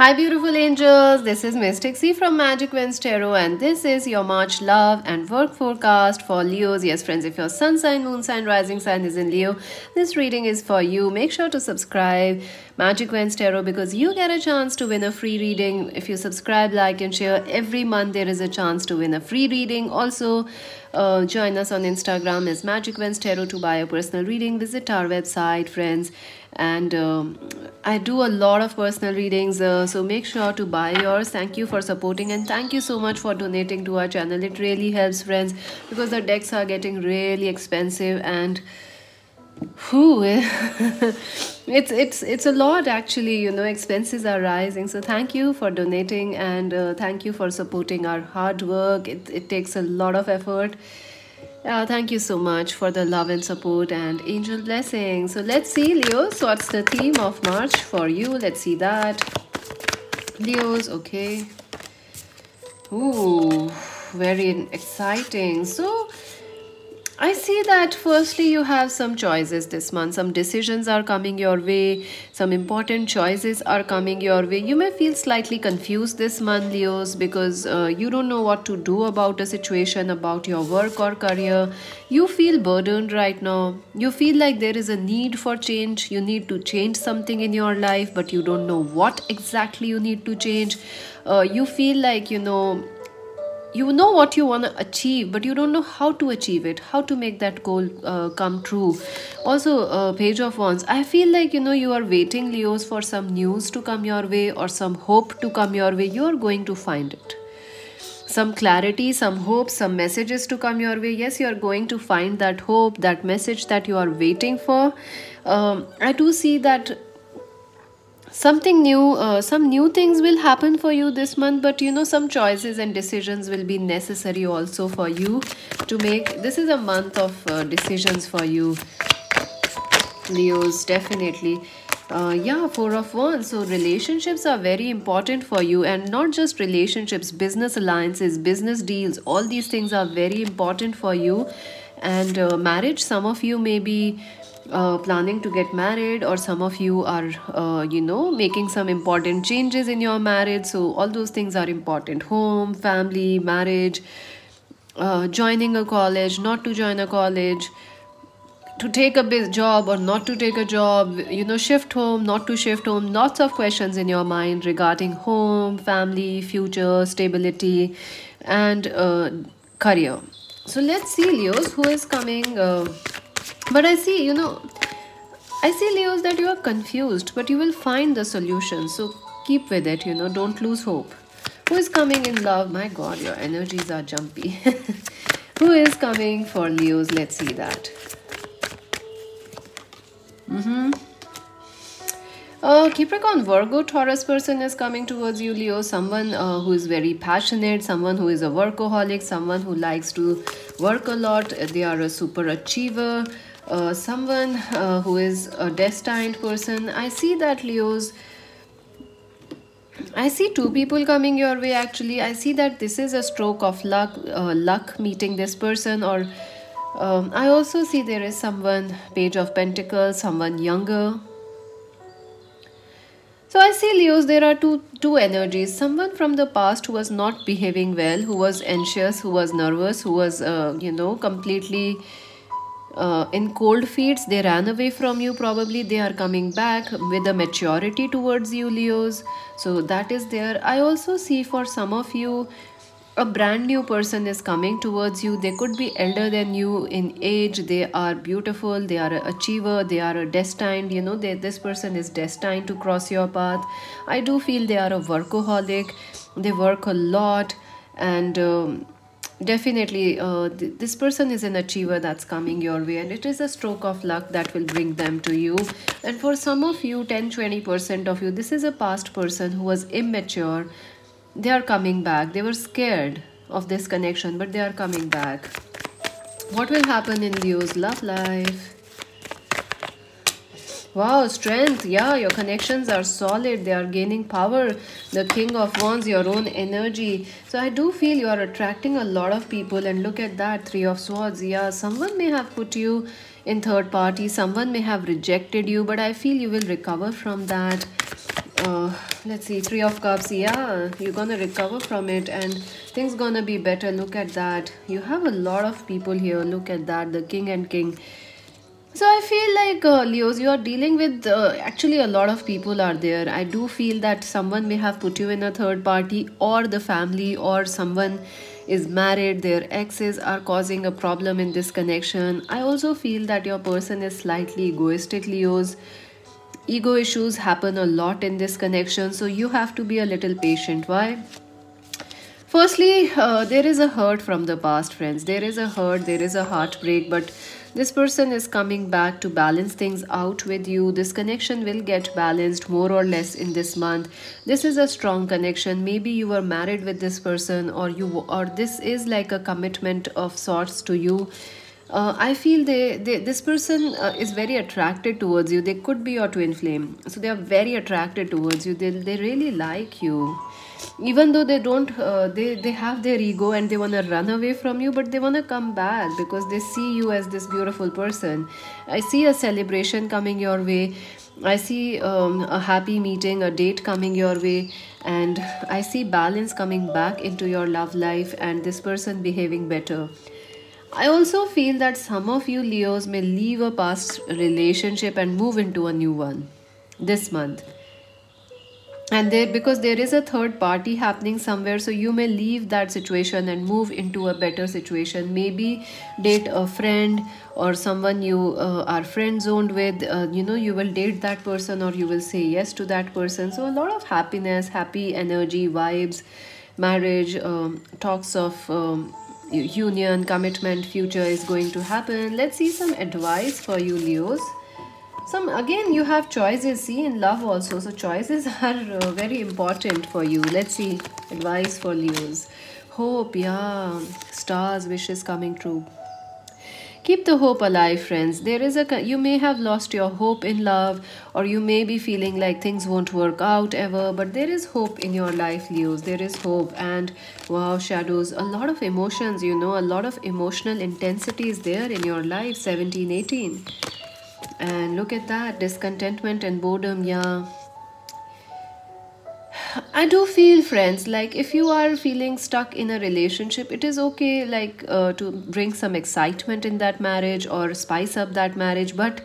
Hi, beautiful angels. This is Mystic C from Magic Winds Tarot, and this is your March love and work forecast for Leos. Yes, friends, if your sun sign, moon sign, rising sign is in Leo, this reading is for you. Make sure to subscribe Magic Winds Tarot because you get a chance to win a free reading. If you subscribe, like, and share every month, there is a chance to win a free reading. Also, join us on Instagram as Magic Winds Tarot to buy a personal reading. Visit our website, friends, and I do a lot of personal readings, so make sure to buy yours. Thank you for supporting, and thank you so much for donating to our channel. It really helps, friends, because the decks are getting really expensive, and whew, it's a lot actually. Expenses are rising. So thank you for donating, and thank you for supporting our hard work. It takes a lot of effort. Thank you so much for the love and support and angel blessings. So let's see, Leos, what's the theme of March for you? Let's see that. Leos, okay. Ooh, very exciting. So I see that firstly you have some choices this month. Some decisions are coming your way. Some important choices are coming your way. You may feel slightly confused this month, Leos, because you don't know what to do about a situation, about your work or career. You feel burdened right now. You feel like there is a need for change. You need to change something in your life, but you don't know what exactly you need to change. You feel like, you know what you want to achieve, but you don't know how to achieve it, how to make that goal come true. Also, Page of Wands, I feel like you are waiting, Leos, for some news to come your way or some hope to come your way. You are going to find it, some clarity, some hope, some messages to come your way. Yes, you are going to find that hope, that message that you are waiting for. I do see that something new, some new things will happen for you this month, but some choices and decisions will be necessary also for you to make. This is a month of decisions for you, Leos, definitely. Yeah, Four of Wands. So relationships are very important for you, and not just relationships, business alliances, business deals, all these things are very important for you. And marriage, some of you may be planning to get married, or some of you are making some important changes in your marriage. So all those things are important: home, family, marriage, joining a college, not to join a college, to take a job or not to take a job, shift home, not to shift home. Lots of questions in your mind regarding home, family, future, stability, and career. So let's see, Leos, who is coming. But I see, I see, Leos, that you are confused, but you will find the solution. So keep with it, don't lose hope. Who is coming in love? My God, your energies are jumpy. Who is coming for Leos? Let's see that. Capricorn, Virgo, Taurus person is coming towards you, Leo. Someone who is very passionate, someone who is a workaholic, someone who likes to work a lot. They are a super achiever. Someone who is a destined person. I see that, Leos. I see two people coming your way actually. I see that this is a stroke of luck meeting this person, or I also see there is someone, Page of Pentacles, someone younger. So I see, Leos, there are two energies. Someone from the past who was not behaving well, who was anxious, who was nervous, who was completely in cold feet. They ran away from you. Probably they are coming back with a maturity towards you, Leos. So that is there. I also see for some of you, a brand new person is coming towards you. They could be elder than you in age. They are beautiful, they are an achiever, they are a destined, this person is destined to cross your path. I do feel they are a workaholic, they work a lot, and definitely this person is an achiever that's coming your way, and it is a stroke of luck that will bring them to you. And for some of you, 10-20% of you, this is a past person who was immature. They are coming back. They were scared of this connection, but they are coming back. What will happen in Leo's love life? Wow, strength. Yeah, your connections are solid. They are gaining power. The King of Wands, your own energy. So I do feel you are attracting a lot of people. And look at that, Three of Swords. Yeah, someone may have put you in third party. Someone may have rejected you, but I feel you will recover from that. Let's see, Three of Cups. Yeah, you're gonna recover from it and things gonna be better. Look at that. You have a lot of people here. Look at that, the king and king. So I feel like Leos, you are dealing with actually a lot of people are there. I do feel that someone may have put you in a third party, or the family, or someone is married. Their exes are causing a problem in this connection. I also feel that your person is slightly egoistic, Leos. Ego issues happen a lot in this connection, so you have to be a little patient. Why? Firstly, there is a hurt from the past, friends. There is a hurt, there is a heartbreak, but this person is coming back to balance things out with you. This connection will get balanced more or less in this month. This is a strong connection. Maybe you were married with this person, or this is like a commitment of sorts to you. I feel this person is very attracted towards you. They could be your twin flame, so they are very attracted towards you. They really like you, even though they don't. They have their ego and they wanna run away from you, but they wanna come back because they see you as this beautiful person. I see a celebration coming your way. I see a happy meeting, a date coming your way, and I see balance coming back into your love life and this person behaving better. I also feel that some of you Leos may leave a past relationship and move into a new one this month. And there, because there is a third party happening somewhere, so you may leave that situation and move into a better situation. Maybe date a friend or someone you are friend zoned with. You will date that person or you will say yes to that person. So a lot of happiness, happy energy, vibes, marriage, talks of union, commitment, future is going to happen. Let's see some advice for you Leos. Some, again, you have choices, see, in love also, so choices are very important for you. Let's see advice for Leos. Hope, yeah, stars, wishes coming true. Keep the hope alive, friends. There is you may have lost your hope in love, or you may be feeling like things won't work out ever, but there is hope in your life, Leos. There is hope. And wow, shadows, a lot of emotions, a lot of emotional intensity is there in your life. 17, 18. And look at that, discontentment and boredom. Yeah, I do feel, friends, like if you are feeling stuck in a relationship, it is okay, like to bring some excitement in that marriage or spice up that marriage. But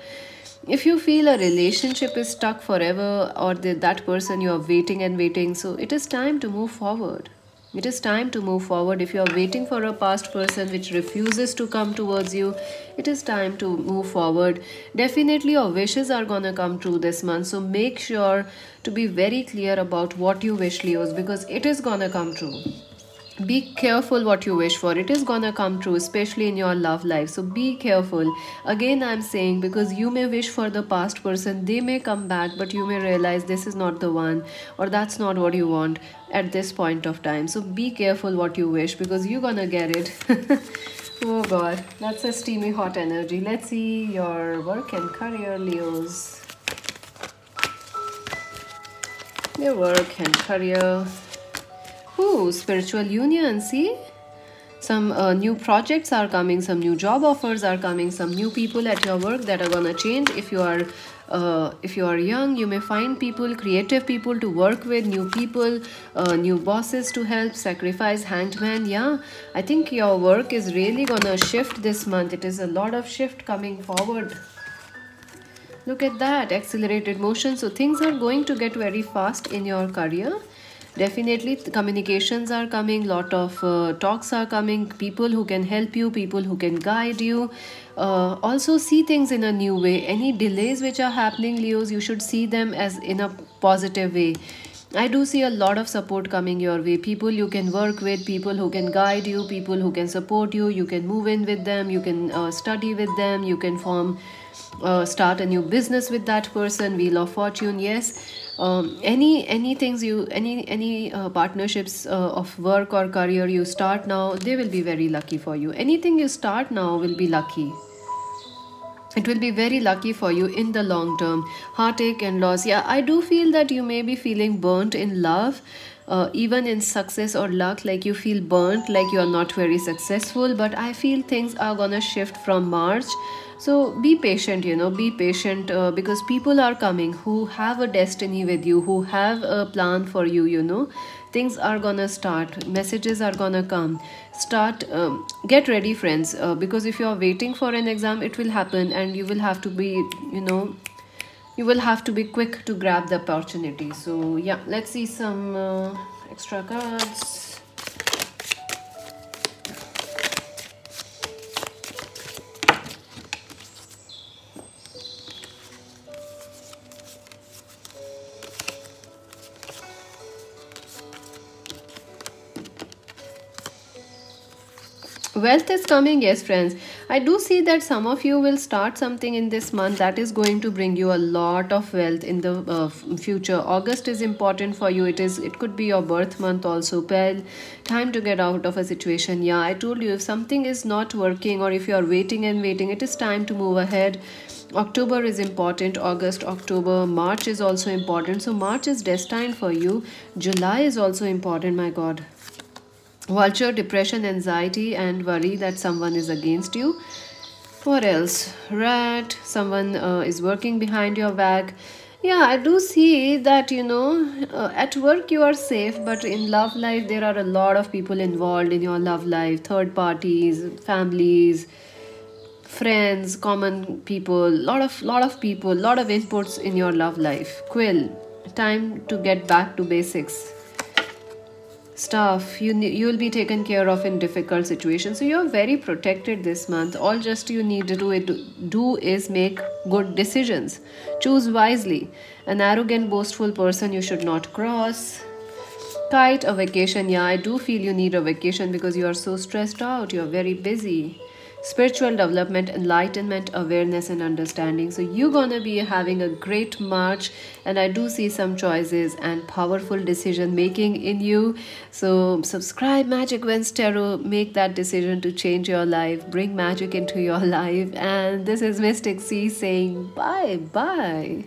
if you feel a relationship is stuck forever, or that person you are waiting and waiting, so it is time to move forward. It is time to move forward. If you are waiting for a past person which refuses to come towards you, it is time to move forward. Definitely your wishes are gonna come true this month. So make sure to be very clear about what you wish, Leos, because it is gonna come true. Be careful what you wish for. It is gonna come true, especially in your love life. So be careful. Again, I'm saying, because you may wish for the past person, they may come back, but you may realize this is not the one, or that's not what you want at this point of time. So be careful what you wish, because you're gonna get it. Oh god, that's a steamy hot energy. Let's see your work and career, Leos. Your work and career. Ooh, spiritual union, see? Some new projects are coming, some new job offers are coming, some new people at your work that are gonna change. If you are young, you may find people, creative people to work with, new people, new bosses to help, sacrifice, hanged man. Yeah, I think your work is really gonna shift this month. It is a lot of shift coming forward. Look at that, accelerated motion. So things are going to get very fast in your career. Definitely communications are coming, lot of talks are coming, people who can help you, people who can guide you. Also see things in a new way. Any delays which are happening, Leos, you should see them as in a positive way. I do see a lot of support coming your way. People you can work with, people who can guide you, people who can support you. You can move in with them, you can study with them, you can start a new business with that person. Wheel of Fortune, yes. Any things any partnerships of work or career you start now, they will be very lucky for you. Anything you start now will be lucky. It will be very lucky for you in the long term. Heartache and loss. Yeah, I do feel that you may be feeling burnt in love. Even in success or luck, like you feel burnt, like you are not very successful. But I feel things are gonna shift from March. So be patient, be patient, because people are coming who have a destiny with you, who have a plan for you, things are gonna start, messages are gonna come. Start, get ready, friends, because if you are waiting for an exam, it will happen, and you will have to be, you will have to be quick to grab the opportunity. So yeah, let's see some extra cards. Wealth is coming, yes, friends. I do see that some of you will start something in this month that is going to bring you a lot of wealth in the future. August is important for you. It could be your birth month also. Well, time to get out of a situation. Yeah, I told you, if something is not working, or if you are waiting and waiting, it is time to move ahead. October is important. August, October, March is also important. So March is destined for you. July is also important, my God. Vulture, depression, anxiety, and worry that someone is against you. What else? Rat, someone is working behind your back. Yeah, I do see that, at work you are safe, but in love life, there are a lot of people involved in your love life, third parties, families, friends, common people, lot of people, lot of inputs in your love life. Quill, time to get back to basics. Stuff, you'll be taken care of in difficult situations, so you're very protected this month. All just you need to do is make good decisions, choose wisely. An arrogant, boastful person you should not cross. Kite, a vacation. Yeah, I do feel you need a vacation because you are so stressed out, you're very busy. Spiritual development, enlightenment, awareness, and understanding. So you're gonna be having a great March, and I do see some choices and powerful decision making in you. So subscribe Magic Wins Tarot, make that decision to change your life, bring magic into your life. And this is Mystic C saying bye bye.